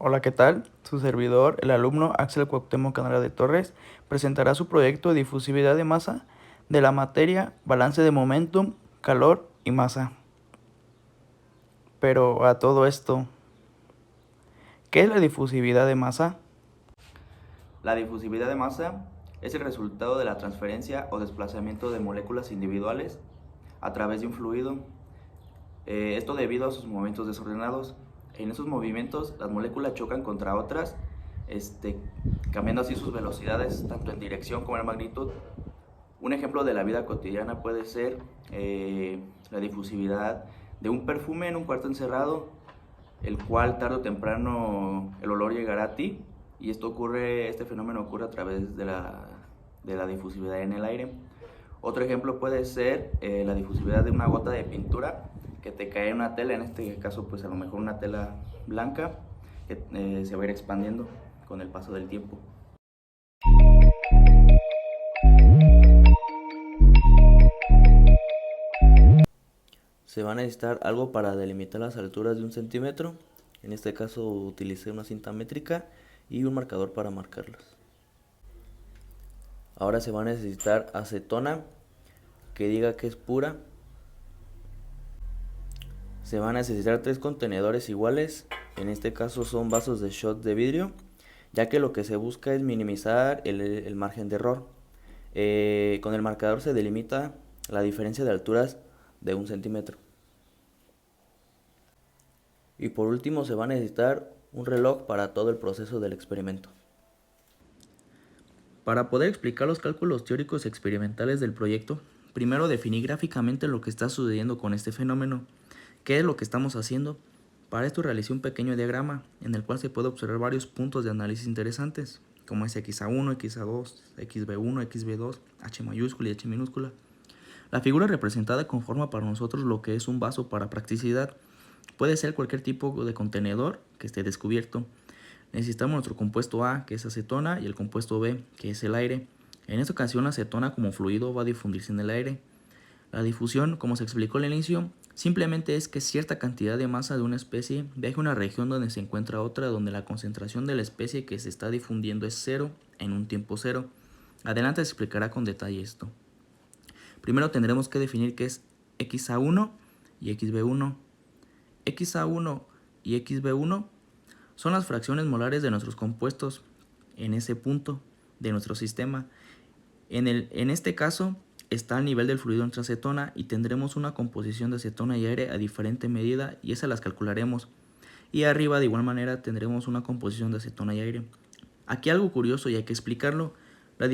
Hola, ¿qué tal? Su servidor, el alumno Axel Cuauhtémoc Canara de Torres, presentará su proyecto de difusividad de masa de la materia, balance de momentum, calor y masa. Pero a todo esto, ¿qué es la difusividad de masa? La difusividad de masa es el resultado de la transferencia o desplazamiento de moléculas individuales a través de un fluido. Esto debido a sus movimientos desordenados. En esos movimientos las moléculas chocan contra otras, este, cambiando así sus velocidades tanto en dirección como en magnitud. Un ejemplo de la vida cotidiana puede ser la difusividad de un perfume en un cuarto encerrado, el cual tarde o temprano el olor llegará a ti, y este fenómeno ocurre a través de la difusividad en el aire. Otro ejemplo puede ser la difusividad de una gota de pintura que te cae en una tela, en este caso pues a lo mejor una tela blanca que se va a ir expandiendo con el paso del tiempo. Se va a necesitar algo para delimitar las alturas de 1 centímetro. En este caso utilicé una cinta métrica y un marcador para marcarlas. Ahora se va a necesitar acetona que diga que es pura. Se van a necesitar 3 contenedores iguales. En este caso son vasos de shot de vidrio, ya que lo que se busca es minimizar el margen de error. Con el marcador se delimita la diferencia de alturas de 1 centímetro. Y por último se va a necesitar un reloj para todo el proceso del experimento. Para poder explicar los cálculos teóricos y experimentales del proyecto, primero definí gráficamente lo que está sucediendo con este fenómeno, qué es lo que estamos haciendo. Para esto realicé un pequeño diagrama en el cual se puede observar varios puntos de análisis interesantes, como es XA1, XA2, XB1, XB2, H mayúscula y H minúscula. La figura representada conforma para nosotros lo que es un vaso para practicidad. Puede ser cualquier tipo de contenedor que esté descubierto. Necesitamos nuestro compuesto A, que es acetona, y el compuesto B, que es el aire. En esta ocasión la acetona como fluido va a difundirse en el aire. La difusión, como se explicó al inicio, simplemente es que cierta cantidad de masa de una especie viaje a una región donde se encuentra otra, donde la concentración de la especie que se está difundiendo es cero en un tiempo cero. Adelante se explicará con detalle esto. Primero tendremos que definir qué es XA1 y XB1. XA1 y XB1 son las fracciones molares de nuestros compuestos en ese punto de nuestro sistema. En este caso está al nivel del fluido entre acetona y tendremos una composición de acetona y aire a diferente medida y esas las calcularemos. Y arriba de igual manera tendremos una composición de acetona y aire. Aquí algo curioso y hay que explicarlo. La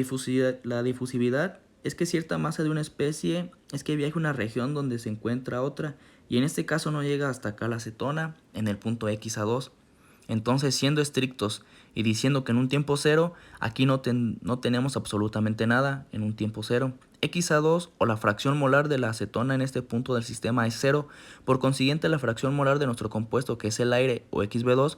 difusividad es que cierta masa de una especie es que viaja a una región donde se encuentra otra, y en este caso no llega hasta acá la acetona en el punto XA2. Entonces, siendo estrictos y diciendo que en un tiempo cero, aquí no tenemos absolutamente nada en un tiempo cero. XA2 o la fracción molar de la acetona en este punto del sistema es cero. Por consiguiente, la fracción molar de nuestro compuesto, que es el aire, o XB2,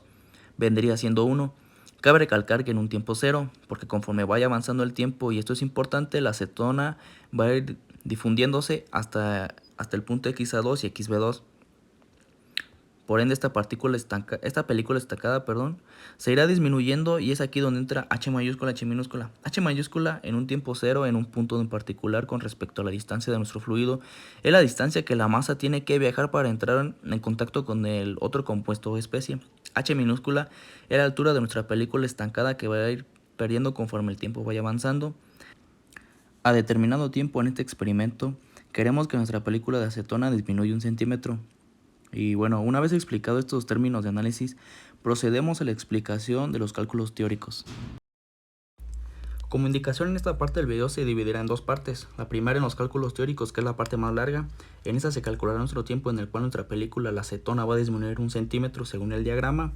vendría siendo 1. Cabe recalcar que en un tiempo cero, porque conforme vaya avanzando el tiempo, y esto es importante, la acetona va a ir difundiéndose hasta el punto XA2 y XB2. Por ende, esta película estancada, se irá disminuyendo, y es aquí donde entra H mayúscula, H minúscula. H mayúscula en un tiempo cero, en un punto en particular con respecto a la distancia de nuestro fluido, es la distancia que la masa tiene que viajar para entrar en contacto con el otro compuesto o especie. H minúscula es la altura de nuestra película estancada que va a ir perdiendo conforme el tiempo vaya avanzando. A determinado tiempo en este experimento, queremos que nuestra película de acetona disminuya 1 centímetro. Y bueno, una vez explicado estos términos de análisis, procedemos a la explicación de los cálculos teóricos. Como indicación, en esta parte del video se dividirá en dos partes. La primera en los cálculos teóricos, que es la parte más larga. En esta se calculará nuestro tiempo en el cual nuestra película, la acetona, va a disminuir 1 centímetro según el diagrama.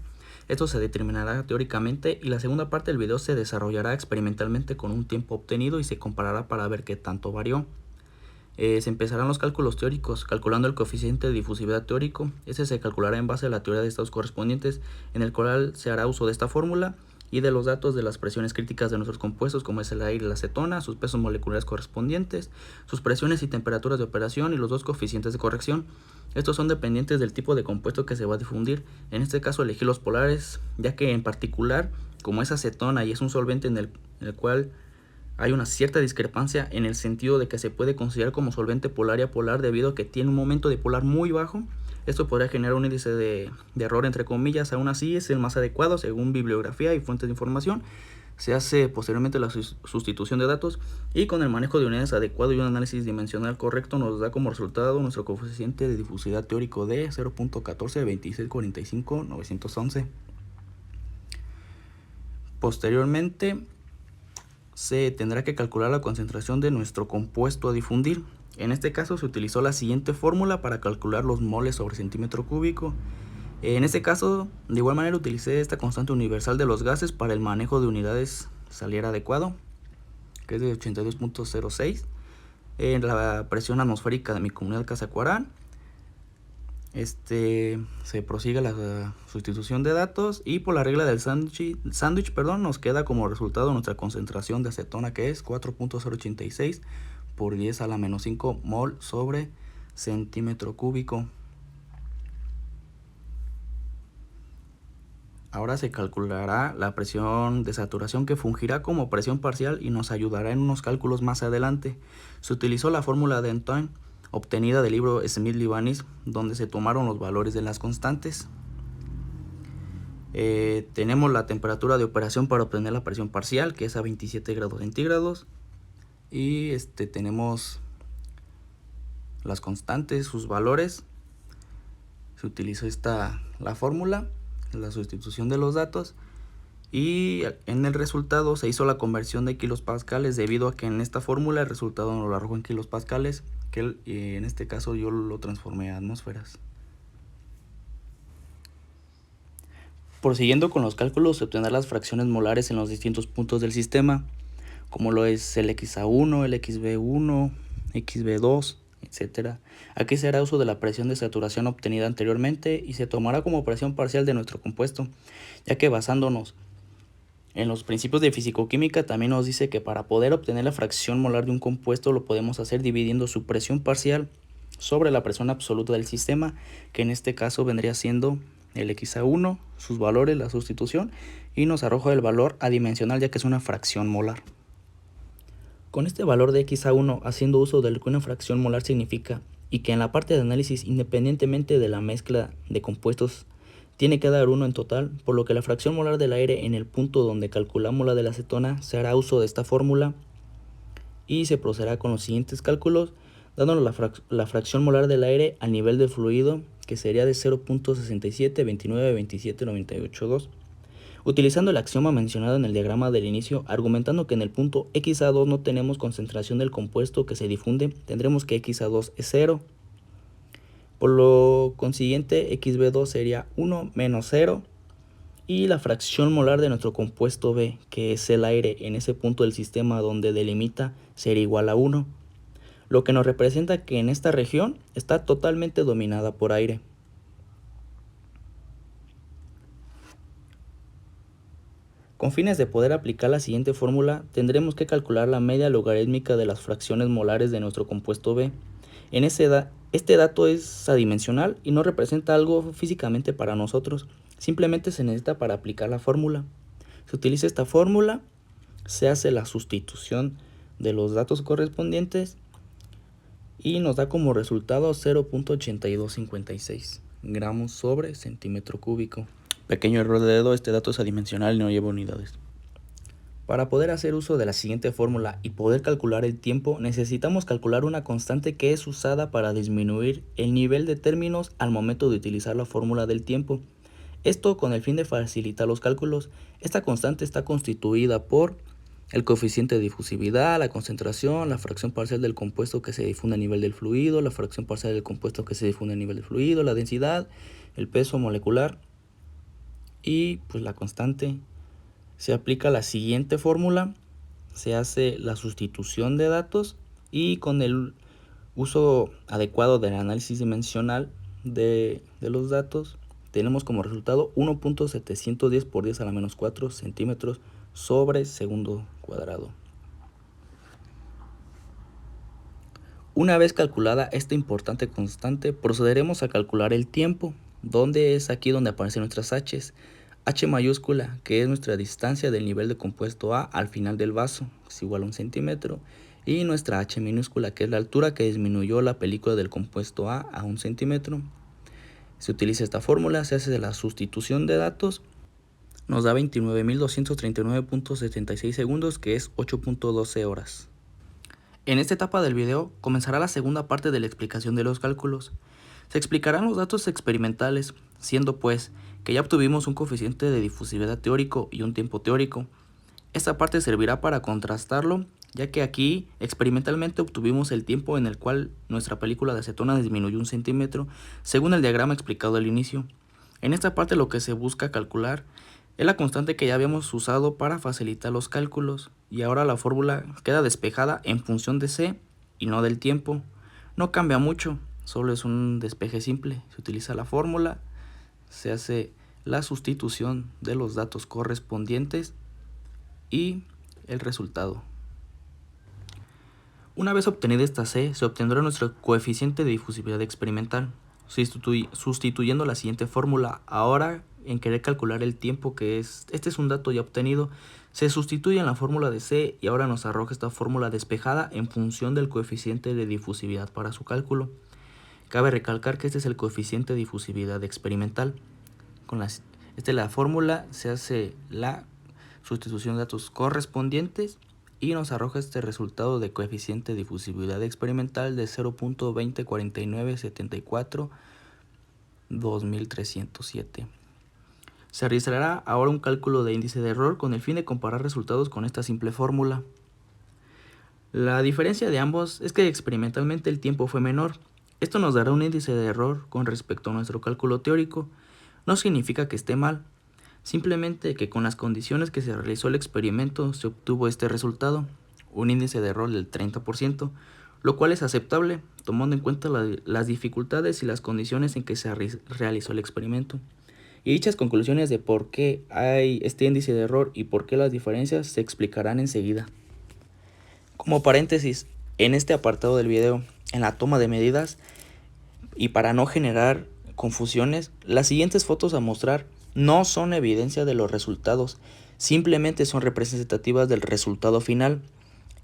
Esto se determinará teóricamente, y la segunda parte del video se desarrollará experimentalmente con un tiempo obtenido y se comparará para ver qué tanto varió. Se empezarán los cálculos teóricos, calculando el coeficiente de difusividad teórico. Ese se calculará en base a la teoría de estados correspondientes, en el cual se hará uso de esta fórmula, y de los datos de las presiones críticas de nuestros compuestos, como es el aire y la acetona, sus pesos moleculares correspondientes, sus presiones y temperaturas de operación y los dos coeficientes de corrección. Estos son dependientes del tipo de compuesto que se va a difundir. En este caso elegí los polares, ya que en particular, como es acetona y es un solvente en el cual hay una cierta discrepancia en el sentido de que se puede considerar como solvente polar y apolar debido a que tiene un momento de polar muy bajo. Esto podría generar un índice de error entre comillas. Aún así es el más adecuado según bibliografía y fuentes de información. Se hace posteriormente la sustitución de datos y con el manejo de unidades adecuado y un análisis dimensional correcto nos da como resultado nuestro coeficiente de difusividad teórico de 0.142645.911. Posteriormente se tendrá que calcular la concentración de nuestro compuesto a difundir. En este caso se utilizó la siguiente fórmula para calcular los moles sobre centímetro cúbico. En este caso, de igual manera, utilicé esta constante universal de los gases para el manejo de unidades saliera adecuado, que es de 82.06. En la presión atmosférica de mi comunidad Casa Cuarán, se prosigue la sustitución de datos y por la regla del sándwich, nos queda como resultado nuestra concentración de acetona, que es 4.086 por 10 a la menos 5 mol sobre centímetro cúbico. Ahora se calculará la presión de saturación, que fungirá como presión parcial y nos ayudará en unos cálculos más adelante. Se utilizó la fórmula de Antoine obtenida del libro Smith-Libanis, donde se tomaron los valores de las constantes. Tenemos la temperatura de operación para obtener la presión parcial, que es a 27 grados centígrados. Y tenemos las constantes, sus valores. Se utilizó la fórmula, la sustitución de los datos. Y en el resultado se hizo la conversión de kilopascales, debido a que en esta fórmula el resultado nos lo arrojó en kilopascales, que en este caso yo lo transformé a atmósferas. Prosiguiendo con los cálculos, se obtendrán las fracciones molares en los distintos puntos del sistema, como lo es el XA1, el XB1, XB2, etc. Aquí se hará uso de la presión de saturación obtenida anteriormente y se tomará como presión parcial de nuestro compuesto, ya que basándonos en los principios de fisicoquímica también nos dice que para poder obtener la fracción molar de un compuesto lo podemos hacer dividiendo su presión parcial sobre la presión absoluta del sistema, que en este caso vendría siendo el XA1, sus valores, la sustitución, y nos arroja el valor adimensional, ya que es una fracción molar. Con este valor de XA1, haciendo uso de lo que una fracción molar significa, y que en la parte de análisis, independientemente de la mezcla de compuestos, tiene que dar 1 en total, por lo que la fracción molar del aire en el punto donde calculamos la de la acetona se hará uso de esta fórmula y se procederá con los siguientes cálculos, dándonos la fracción molar del aire al nivel del fluido, que sería de 0.67292798.2, utilizando el axioma mencionado en el diagrama del inicio, argumentando que en el punto XA2 no tenemos concentración del compuesto que se difunde, tendremos que XA2 es 0. Por lo consiguiente, XB2 sería 1 menos 0 y la fracción molar de nuestro compuesto B, que es el aire en ese punto del sistema donde delimita, sería igual a 1, lo que nos representa que en esta región está totalmente dominada por aire. Con fines de poder aplicar la siguiente fórmula, tendremos que calcular la media logarítmica de las fracciones molares de nuestro compuesto B. Este dato es adimensional y no representa algo físicamente para nosotros, simplemente se necesita para aplicar la fórmula. Se utiliza esta fórmula, se hace la sustitución de los datos correspondientes y nos da como resultado 0.8256 gramos sobre centímetro cúbico. Pequeño error de dedo, este dato es adimensional y no lleva unidades. Para poder hacer uso de la siguiente fórmula y poder calcular el tiempo, necesitamos calcular una constante que es usada para disminuir el nivel de términos al momento de utilizar la fórmula del tiempo. Esto con el fin de facilitar los cálculos. Esta constante está constituida por el coeficiente de difusividad, la concentración, la fracción parcial del compuesto que se difunde a nivel del fluido, la fracción parcial del compuesto que se difunde a nivel del fluido, la densidad, el peso molecular y pues la constante. Se aplica la siguiente fórmula, se hace la sustitución de datos y con el uso adecuado del análisis dimensional de los datos tenemos como resultado 1.710 por 10 a la menos 4 centímetros sobre segundo cuadrado. Una vez calculada esta importante constante, procederemos a calcular el tiempo, donde es aquí donde aparecen nuestras h's. H mayúscula, que es nuestra distancia del nivel de compuesto A al final del vaso, es igual a 1 centímetro, y nuestra H minúscula, que es la altura que disminuyó la película del compuesto A 1 centímetro. Se utiliza esta fórmula, se hace la sustitución de datos, nos da 29.239.76 segundos, que es 8.12 horas. En esta etapa del video comenzará la segunda parte de la explicación de los cálculos. Se explicarán los datos experimentales, siendo pues que ya obtuvimos un coeficiente de difusividad teórico y un tiempo teórico. Esta parte servirá para contrastarlo, ya que aquí experimentalmente obtuvimos el tiempo en el cual nuestra película de acetona disminuyó 1 centímetro, según el diagrama explicado al inicio. En esta parte lo que se busca calcular es la constante que ya habíamos usado para facilitar los cálculos, y ahora la fórmula queda despejada en función de c y no del tiempo. No cambia mucho, solo es un despeje simple. Se utiliza la fórmula, se hace la sustitución de los datos correspondientes y el resultado. Una vez obtenida esta c, se obtendrá nuestro coeficiente de difusividad experimental, sustituyendo la siguiente fórmula. Ahora, en querer calcular el tiempo, que este es un dato ya obtenido, se sustituye en la fórmula de c y ahora nos arroja esta fórmula despejada en función del coeficiente de difusividad para su cálculo. Cabe recalcar que este es el coeficiente de difusividad experimental. Con la fórmula se hace la sustitución de datos correspondientes y nos arroja este resultado de coeficiente de difusividad experimental de 0.204974 2307. Se realizará ahora un cálculo de índice de error con el fin de comparar resultados con esta simple fórmula. La diferencia de ambos es que experimentalmente el tiempo fue menor. Esto nos dará un índice de error con respecto a nuestro cálculo teórico. No significa que esté mal, simplemente que con las condiciones que se realizó el experimento se obtuvo este resultado, un índice de error del 30%, lo cual es aceptable tomando en cuenta las dificultades y las condiciones en que se realizó el experimento. Y dichas conclusiones de por qué hay este índice de error y por qué las diferencias se explicarán enseguida. Como paréntesis, en este apartado del video, en la toma de medidas, y para no generar confusiones, las siguientes fotos a mostrar no son evidencia de los resultados, simplemente son representativas del resultado final.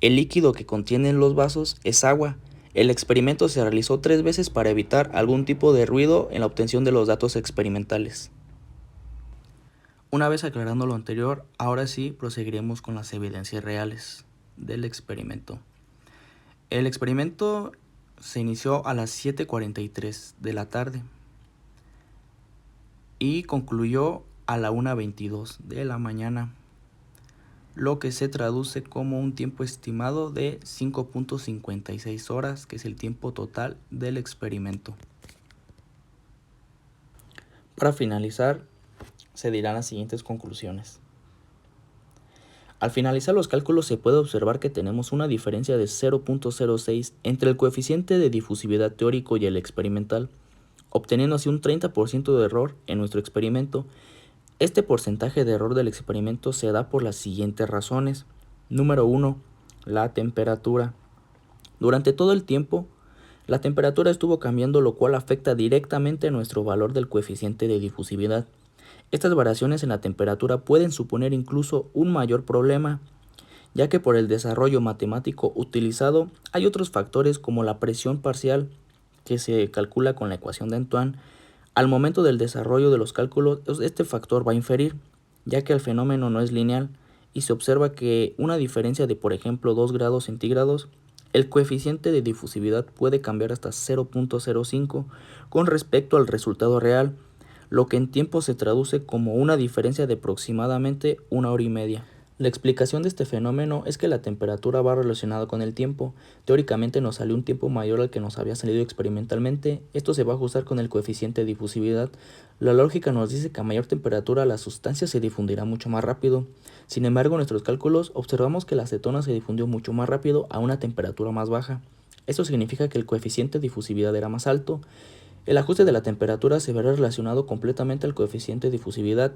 El líquido que contienen los vasos es agua. El experimento se realizó 3 veces para evitar algún tipo de ruido en la obtención de los datos experimentales. Una vez aclarando lo anterior, ahora sí proseguiremos con las evidencias reales del experimento. El experimento se inició a las 7:43 de la tarde y concluyó a la 1:22 de la mañana, lo que se traduce como un tiempo estimado de 5.56 horas, que es el tiempo total del experimento. Para finalizar, se dirán las siguientes conclusiones. Al finalizar los cálculos se puede observar que tenemos una diferencia de 0.06 entre el coeficiente de difusividad teórico y el experimental, obteniendo así un 30% de error en nuestro experimento. Este porcentaje de error del experimento se da por las siguientes razones. Número 1. La temperatura. Durante todo el tiempo, la temperatura estuvo cambiando, lo cual afecta directamente a nuestro valor del coeficiente de difusividad. Estas variaciones en la temperatura pueden suponer incluso un mayor problema, ya que por el desarrollo matemático utilizado hay otros factores como la presión parcial, que se calcula con la ecuación de Antoine. Al momento del desarrollo de los cálculos, este factor va a inferir, ya que el fenómeno no es lineal y se observa que una diferencia de, por ejemplo, 2 grados centígrados, el coeficiente de difusividad puede cambiar hasta 0.05 con respecto al resultado real, lo que en tiempo se traduce como una diferencia de aproximadamente 1 hora y media. La explicación de este fenómeno es que la temperatura va relacionada con el tiempo. Teóricamente nos salió un tiempo mayor al que nos había salido experimentalmente. Esto se va a ajustar con el coeficiente de difusividad. La lógica nos dice que a mayor temperatura la sustancia se difundirá mucho más rápido. Sin embargo, en nuestros cálculos observamos que la acetona se difundió mucho más rápido a una temperatura más baja. Esto significa que el coeficiente de difusividad era más alto. El ajuste de la temperatura se verá relacionado completamente al coeficiente de difusividad.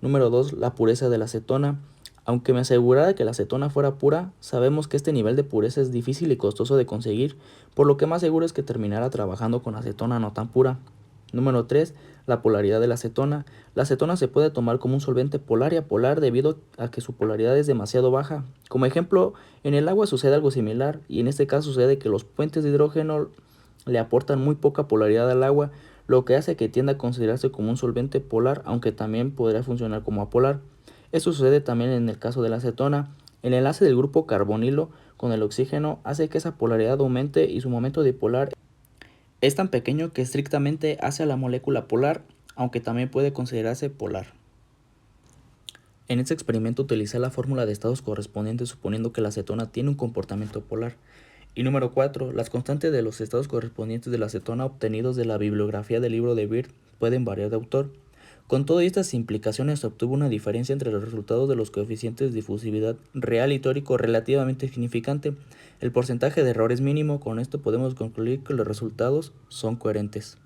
Número 2. La pureza de la acetona. Aunque me asegurara que la acetona fuera pura, sabemos que este nivel de pureza es difícil y costoso de conseguir, por lo que más seguro es que terminara trabajando con acetona no tan pura. Número 3. La polaridad de la acetona. La acetona se puede tomar como un solvente polar y apolar debido a que su polaridad es demasiado baja. Como ejemplo, en el agua sucede algo similar, y en este caso sucede que los puentes de hidrógeno le aportan muy poca polaridad al agua, lo que hace que tienda a considerarse como un solvente polar, aunque también podría funcionar como apolar. Esto sucede también en el caso de la acetona. El enlace del grupo carbonilo con el oxígeno hace que esa polaridad aumente y su momento dipolar es tan pequeño que estrictamente hace a la molécula polar, aunque también puede considerarse polar. En este experimento utilicé la fórmula de estados correspondientes suponiendo que la acetona tiene un comportamiento polar. Y número 4. Las constantes de los estados correspondientes de la acetona obtenidos de la bibliografía del libro de Beer pueden variar de autor. Con todas estas implicaciones se obtuvo una diferencia entre los resultados de los coeficientes de difusividad real y teórico relativamente significante. El porcentaje de error es mínimo. Con esto podemos concluir que los resultados son coherentes.